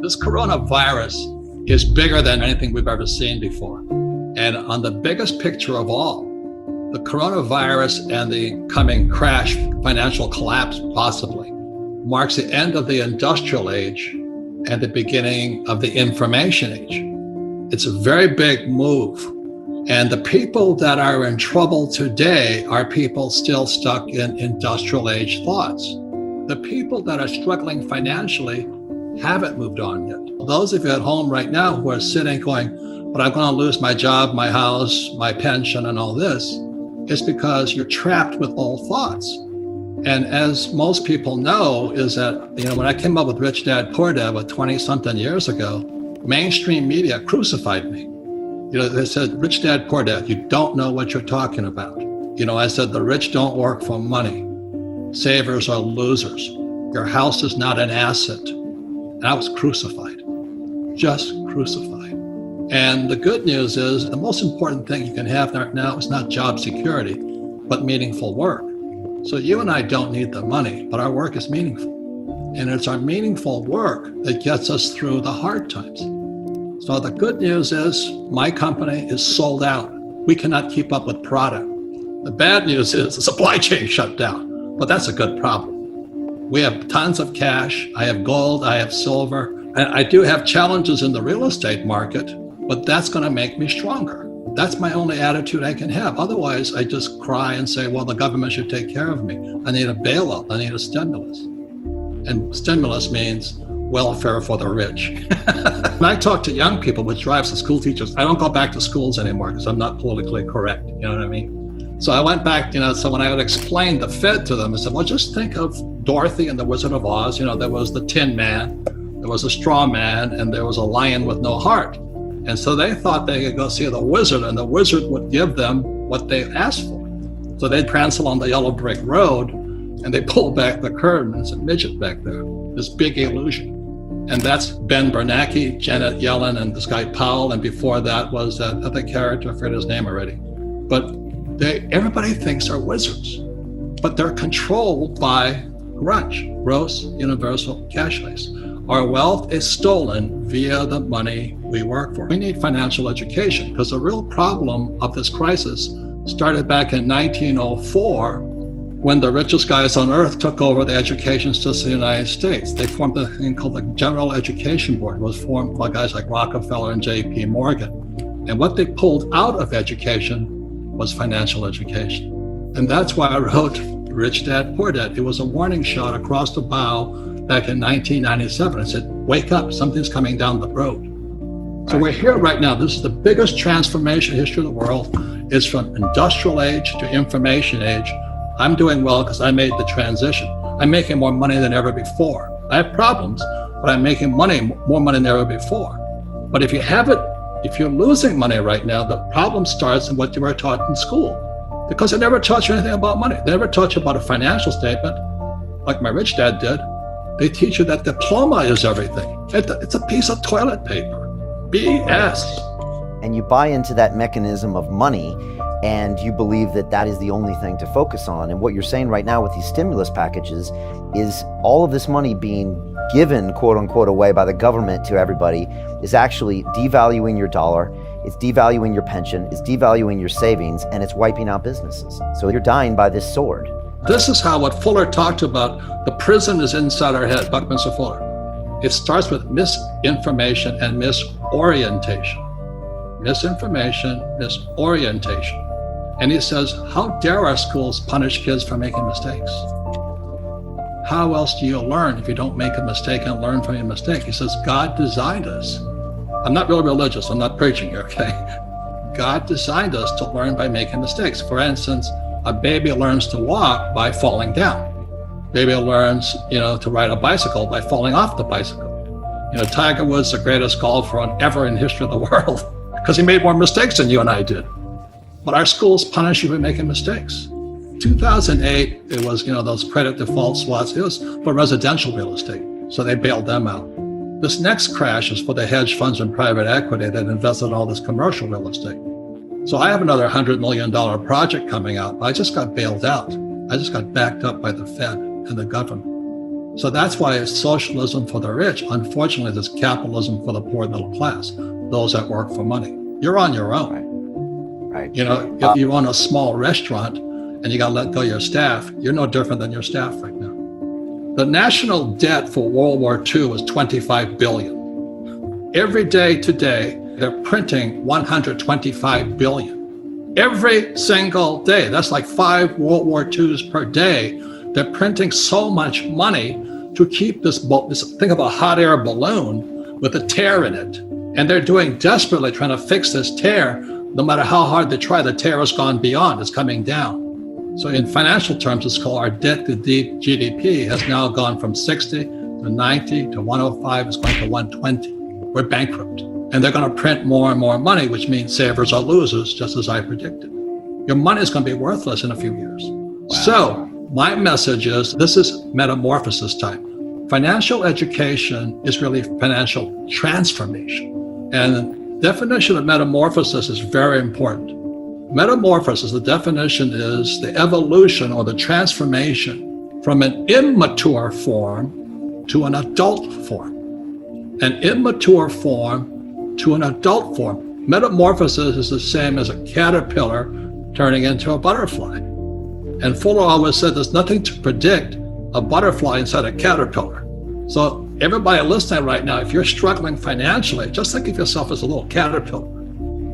This coronavirus is bigger than anything we've ever seen before. And on the biggest picture of all, the coronavirus and the coming crash, financial collapse possibly, marks the end of the industrial age and the beginning of the information age. It's a very big move. And the people that are in trouble today are people still stuck in industrial age thoughts. The people that are struggling financially haven't moved on yet. Those of you at home right now who are sitting going, but I'm going to lose my job, my house, my pension, and all this, is because you're trapped with old thoughts. And as most people know, is that, when I came up with Rich Dad, Poor Dad, 20-something years ago, mainstream media crucified me. They said, Rich Dad, Poor Dad, you don't know what you're talking about. I said, the rich don't work for money. Savers are losers. Your house is not an asset. And I was crucified, just crucified. And the good news is the most important thing you can have right now is not job security, but meaningful work. So you and I don't need the money, but our work is meaningful. And it's our meaningful work that gets us through the hard times. So the good news is my company is sold out. We cannot keep up with product. The bad news is the supply chain shut down, but that's a good problem. We have tons of cash. I have gold, I have silver. And I do have challenges in the real estate market, but that's going to make me stronger. That's my only attitude I can have. Otherwise, I just cry and say, well, the government should take care of me. I need a bailout. I need a stimulus. And stimulus means welfare for the rich. When I talk to young people, which drives the school teachers, I don't go back to schools anymore because I'm not politically correct. You know what I mean? So I went back, so when I would explain the Fed to them, I said, well, just think of Dorothy and the Wizard of Oz. There was the Tin Man, there was a straw man, and there was a lion with no heart. And so they thought they could go see the wizard, and the wizard would give them what they asked for. So they'd prance along the yellow brick road, and they pulled back the curtain, and it's a midget back there, this big illusion. And that's Ben Bernanke, Janet Yellen, and this guy Powell, and before that was that other character, I forget his name already. But everybody thinks they're wizards, but they're controlled by grunge, gross universal cash base. Our wealth is stolen via the money we work for. We need financial education because the real problem of this crisis started back in 1904 when the richest guys on earth took over the education system of the United States. They formed a thing called the General Education Board. It was formed by guys like Rockefeller and J.P. Morgan. And what they pulled out of education was financial education. And that's why I wrote Rich Dad, Poor Dad. It was a warning shot across the bow back in 1997. I said, wake up, something's coming down the road. So we're here right now. This is the biggest transformation in the history of the world. It's from industrial age to information age. I'm doing well because I made the transition. I'm making more money than ever before. I have problems, but I'm making more money than ever before. But if you're losing money right now, the problem starts in what you were taught in school. Because they never taught you anything about money. They never taught you about a financial statement, like my rich dad did. They teach you that diploma is everything. It's a piece of toilet paper. BS. And you buy into that mechanism of money, and you believe that that is the only thing to focus on. And what you're saying right now with these stimulus packages is all of this money being given, quote unquote, away by the government to everybody is actually devaluing your dollar. It's devaluing your pension, it's devaluing your savings, and it's wiping out businesses. So you're dying by this sword. This is how what Fuller talked about, the prison is inside our head, Buckminster Fuller. It starts with misinformation and misorientation. Misinformation, misorientation. And he says, how dare our schools punish kids for making mistakes? How else do you learn if you don't make a mistake and learn from your mistake? He says, God designed us. I'm not really religious, I'm not preaching here, okay? God designed us to learn by making mistakes. For instance, a baby learns to walk by falling down. Baby learns, to ride a bicycle by falling off the bicycle. Tiger Woods, the greatest golfer ever in the history of the world, because he made more mistakes than you and I did. But our schools punish you for making mistakes. 2008, it was, those credit default swaps. It was for residential real estate. So they bailed them out. This next crash is for the hedge funds and private equity that invested in all this commercial real estate. So I have another $100 million project coming out. I just got bailed out. I just got backed up by the Fed and the government. So that's why it's socialism for the rich. Unfortunately, there's capitalism for the poor and middle class, those that work for money. You're on your own. Right. If you own a small restaurant and you got to let go of your staff, you're no different than your staff right now. The national debt for World War II was $25 billion. Every day today, they're printing $125 billion. Every single day. That's like 5 World War IIs per day. They're printing so much money to keep this think of a hot air balloon with a tear in it. And they're doing desperately trying to fix this tear. No matter how hard they try, the tear has gone beyond, it's coming down. So in financial terms, it's called our debt to GDP has now gone from 60 to 90 to 105, it's going to 120. We're bankrupt. And they're going to print more and more money, which means savers are losers, just as I predicted. Your money is going to be worthless in a few years. Wow. So my message is, this is metamorphosis time. Financial education is really financial transformation. And the definition of metamorphosis is very important. Metamorphosis, the definition is the evolution or the transformation from an immature form to an adult form. An immature form to an adult form. Metamorphosis is the same as a caterpillar turning into a butterfly. And Fuller always said there's nothing to predict a butterfly inside a caterpillar. So everybody listening right now, if you're struggling financially, just think of yourself as a little caterpillar.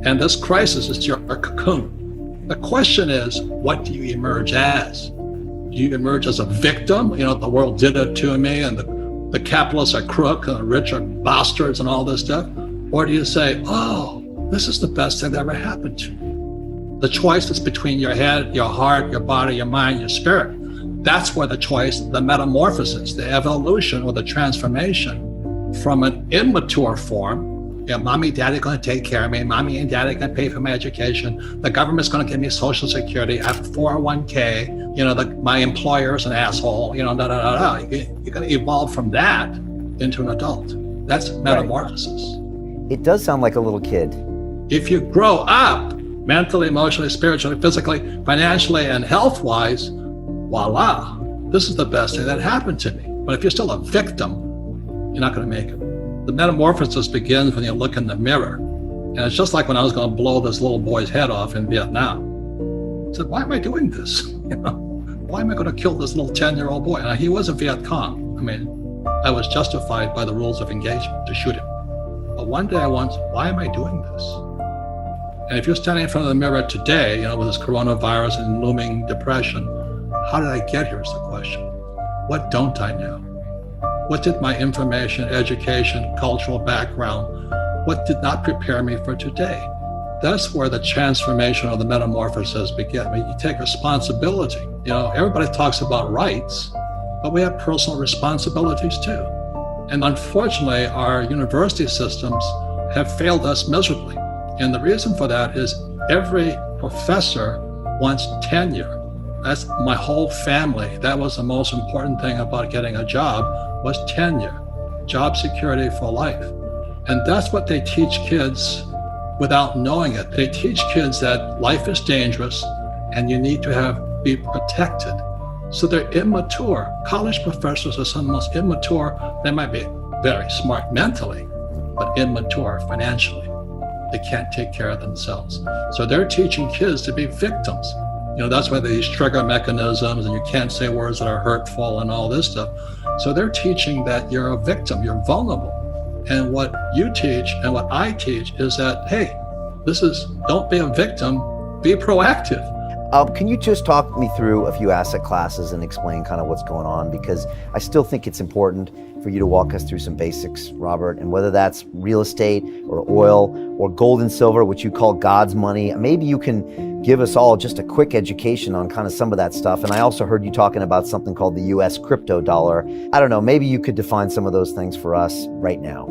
And this crisis is your cocoon. The question is, what do you emerge as? Do you emerge as a victim? The world did it to me, and the capitalists are crooks, and the rich are bastards, and all this stuff? Or do you say, oh, this is the best thing that ever happened to me? The choice is between your head, your heart, your body, your mind, your spirit. That's where the choice, the metamorphosis, the evolution or the transformation from an immature form. Mommy, daddy going to take care of me. Mommy and daddy going to pay for my education. The government's going to give me Social Security. I have a 401k. My employer's an asshole. You're going to evolve from that into an adult. That's metamorphosis. Right. It does sound like a little kid. If you grow up mentally, emotionally, spiritually, physically, financially, and health-wise, voila, this is the best thing that happened to me. But if you're still a victim, you're not going to make it. The metamorphosis begins when you look in the mirror. And it's just like when I was going to blow this little boy's head off in Vietnam. I said, why am I doing this? Why am I going to kill this little 10-year-old boy? Now, he was a Viet Cong. I was justified by the rules of engagement to shoot him. But one day I wondered, why am I doing this? And if you're standing in front of the mirror today, with this coronavirus and looming depression, how did I get here is the question. What don't I know? What did my information, education, cultural background, what did not prepare me for today? That's where the transformation or the metamorphosis begins. You take responsibility. Everybody talks about rights, but we have personal responsibilities too. And unfortunately, our university systems have failed us miserably. And the reason for that is every professor wants tenure. That's my whole family. That was the most important thing about getting a job was tenure, job security for life. And that's what they teach kids without knowing it. They teach kids that life is dangerous and you need to be protected. So they're immature. College professors are some of the most immature. They might be very smart mentally, but immature financially. They can't take care of themselves. So they're teaching kids to be victims. That's why these trigger mechanisms and you can't say words that are hurtful and all this stuff. So they're teaching that you're a victim, you're vulnerable. And what you teach and what I teach is that, hey, don't be a victim, be proactive. Can you just talk me through a few asset classes and explain kind of what's going on? Because I still think it's important for you to walk us through some basics, Robert, and whether that's real estate or oil or gold and silver, which you call God's money. Maybe you can give us all just a quick education on kind of some of that stuff. And I also heard you talking about something called the US crypto dollar. I don't know, maybe you could define some of those things for us right now.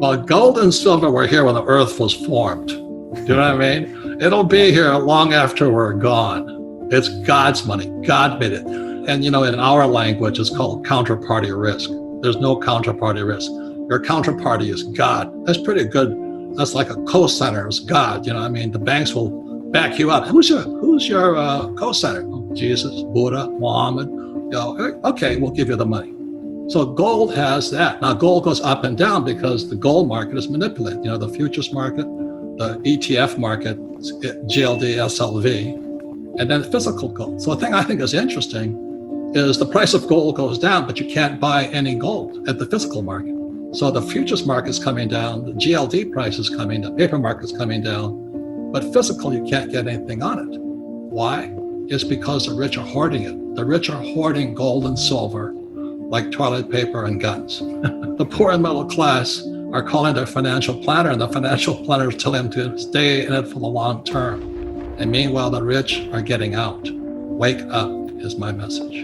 Well, gold and silver were here when the earth was formed. Do you know what I mean? It'll be here long after we're gone. It's God's money. God made it. And in our language, it's called counterparty risk. There's no counterparty risk. Your counterparty is God. That's pretty good. That's like a co-signer is God. The banks will back you up. Who's your co-signer? Jesus, Buddha, Muhammad. Okay, we'll give you the money. So gold has that. Now gold goes up and down because the gold market is manipulated. The futures market, the ETF market, GLD, SLV, and then physical gold. So the thing I think is interesting is the price of gold goes down, but you can't buy any gold at the physical market. So the futures market is coming down, the GLD price is coming down, paper market is coming down, but physical, you can't get anything on it. Why? It's because the rich are hoarding it. The rich are hoarding gold and silver like toilet paper and guns. The poor and middle class are calling their financial planner, and the financial planner is telling them to stay in it for the long term. And meanwhile, the rich are getting out. Wake up is my message.